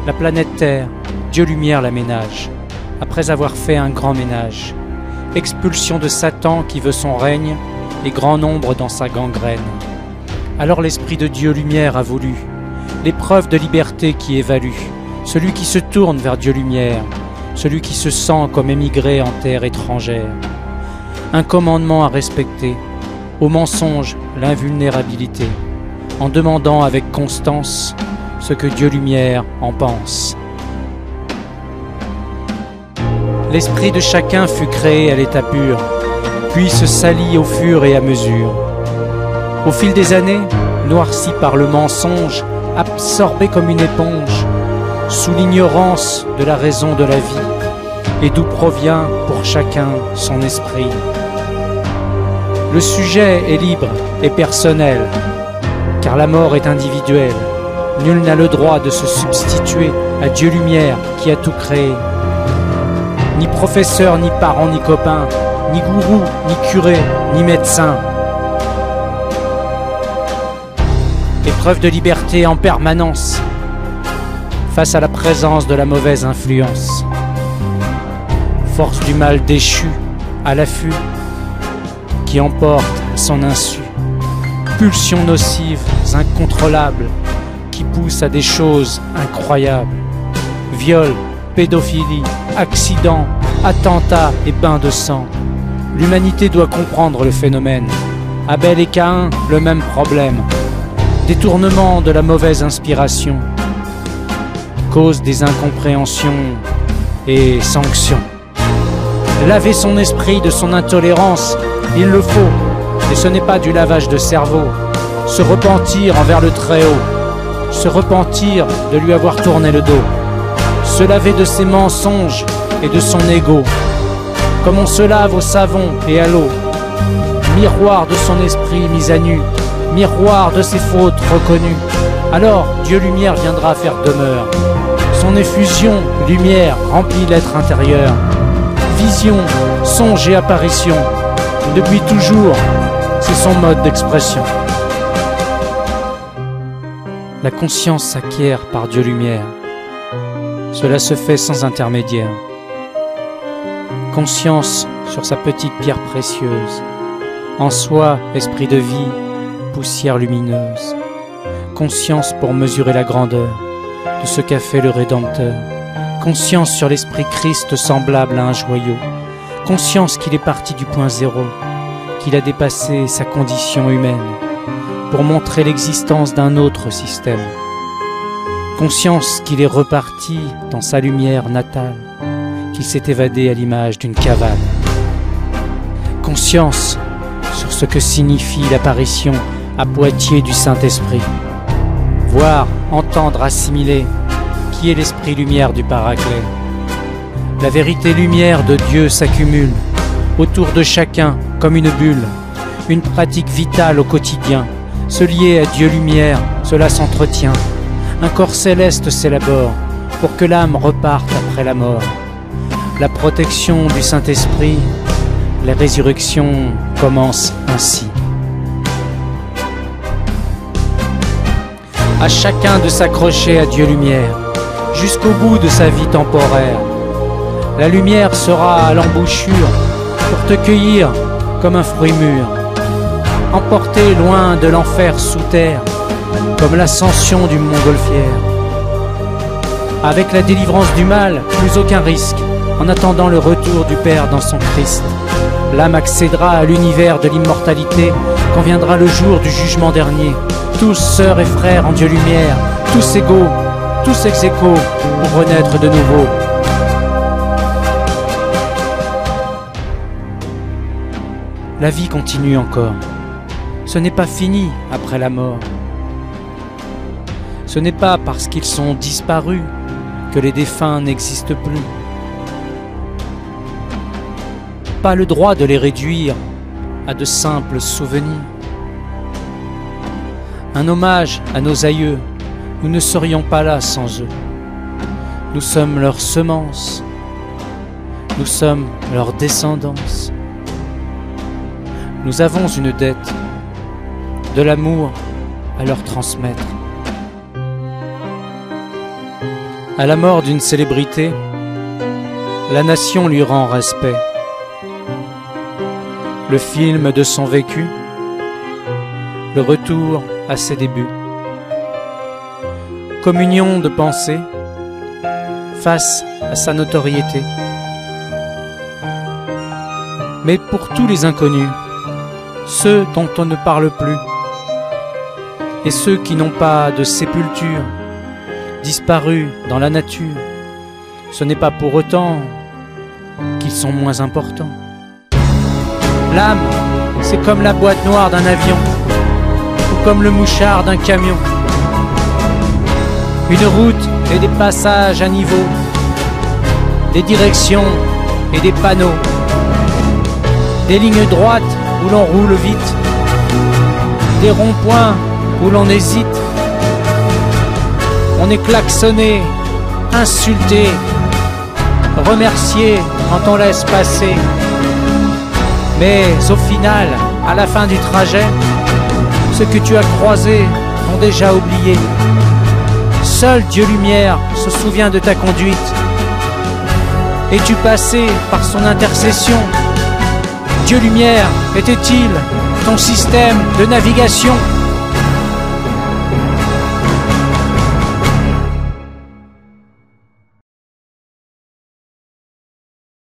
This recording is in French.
La planète Terre, Dieu Lumière l'aménage, après avoir fait un grand ménage. Expulsion de Satan qui veut son règne, et grand nombre dans sa gangrène. Alors l'Esprit de Dieu Lumière a voulu l'épreuve de liberté qui évalue celui qui se tourne vers Dieu Lumière, celui qui se sent comme émigré en terre étrangère. Un commandement à respecter, au mensonge l'invulnérabilité, en demandant avec constance ce que Dieu Lumière en pense. L'esprit de chacun fut créé à l'état pur, puis se salit au fur et à mesure. Au fil des années, noirci par le mensonge, absorbé comme une éponge, sous l'ignorance de la raison de la vie, et d'où provient pour chacun son esprit. Le sujet est libre et personnel, car la mort est individuelle. Nul n'a le droit de se substituer à Dieu Lumière qui a tout créé. Ni professeur, ni parent, ni copain, ni gourou, ni curé, ni médecin. Épreuve de liberté en permanence face à la présence de la mauvaise influence. Force du mal déchu à l'affût qui emporte à son insu. Pulsions nocives, incontrôlables qui poussent à des choses incroyables. Viol, pédophilie, accidents, attentats et bains de sang. L'humanité doit comprendre le phénomène. Abel et Caïn, le même problème. Détournement de la mauvaise inspiration. Cause des incompréhensions et sanctions. Laver son esprit de son intolérance, il le faut. Et ce n'est pas du lavage de cerveau. Se repentir envers le Très-Haut. Se repentir de lui avoir tourné le dos. Se laver de ses mensonges et de son ego, comme on se lave au savon et à l'eau. Miroir de son esprit mis à nu, miroir de ses fautes reconnues. Alors Dieu Lumière viendra faire demeure. Son effusion, lumière, remplit l'être intérieur. Vision, songe et apparition, depuis toujours, c'est son mode d'expression. La conscience s'acquiert par Dieu Lumière. Cela se fait sans intermédiaire. Conscience sur sa petite pierre précieuse. En soi, esprit de vie, poussière lumineuse. Conscience pour mesurer la grandeur de ce qu'a fait le Rédempteur. Conscience sur l'esprit Christ semblable à un joyau. Conscience qu'il est parti du point zéro, qu'il a dépassé sa condition humaine pour montrer l'existence d'un autre système. Conscience qu'il est reparti dans sa lumière natale, qu'il s'est évadé à l'image d'une cavale. Conscience sur ce que signifie l'apparition à Poitiers du Saint-Esprit. Voir, entendre, assimiler qui est l'esprit lumière du Paraclet. La vérité lumière de Dieu s'accumule autour de chacun comme une bulle, une pratique vitale au quotidien. Se lier à Dieu Lumière, cela s'entretient. Un corps céleste s'élabore pour que l'âme reparte après la mort. La protection du Saint-Esprit, la résurrection commence ainsi. À chacun de s'accrocher à Dieu Lumière, jusqu'au bout de sa vie temporaire. La lumière sera à l'embouchure pour te cueillir comme un fruit mûr. Emporté loin de l'enfer sous terre, comme l'ascension du montgolfière. Avec la délivrance du mal, plus aucun risque, en attendant le retour du Père dans son Christ. L'âme accédera à l'univers de l'immortalité quand viendra le jour du jugement dernier. Tous sœurs et frères en Dieu Lumière, tous égaux, tous ex aequo pour renaître de nouveau. La vie continue encore. Ce n'est pas fini après la mort. Ce n'est pas parce qu'ils sont disparus que les défunts n'existent plus. Pas le droit de les réduire à de simples souvenirs. Un hommage à nos aïeux, nous ne serions pas là sans eux. Nous sommes leur semence, nous sommes leur descendance. Nous avons une dette, de l'amour à leur transmettre. À la mort d'une célébrité, la nation lui rend respect. Le film de son vécu, le retour à ses débuts. Communion de pensée face à sa notoriété. Mais pour tous les inconnus, ceux dont on ne parle plus, et ceux qui n'ont pas de sépulture, disparus dans la nature, ce n'est pas pour autant qu'ils sont moins importants. L'âme, c'est comme la boîte noire d'un avion, ou comme le mouchard d'un camion. Une route et des passages à niveau, des directions et des panneaux, des lignes droites où l'on roule vite, des ronds-points où l'on hésite. On est klaxonné, insulté, remercié quand on laisse passer. Mais au final, à la fin du trajet, ceux que tu as croisés ont déjà oublié. Seul Dieu Lumière se souvient de ta conduite. Es-tu passé par son intercession? Dieu Lumière était-il ton système de navigation?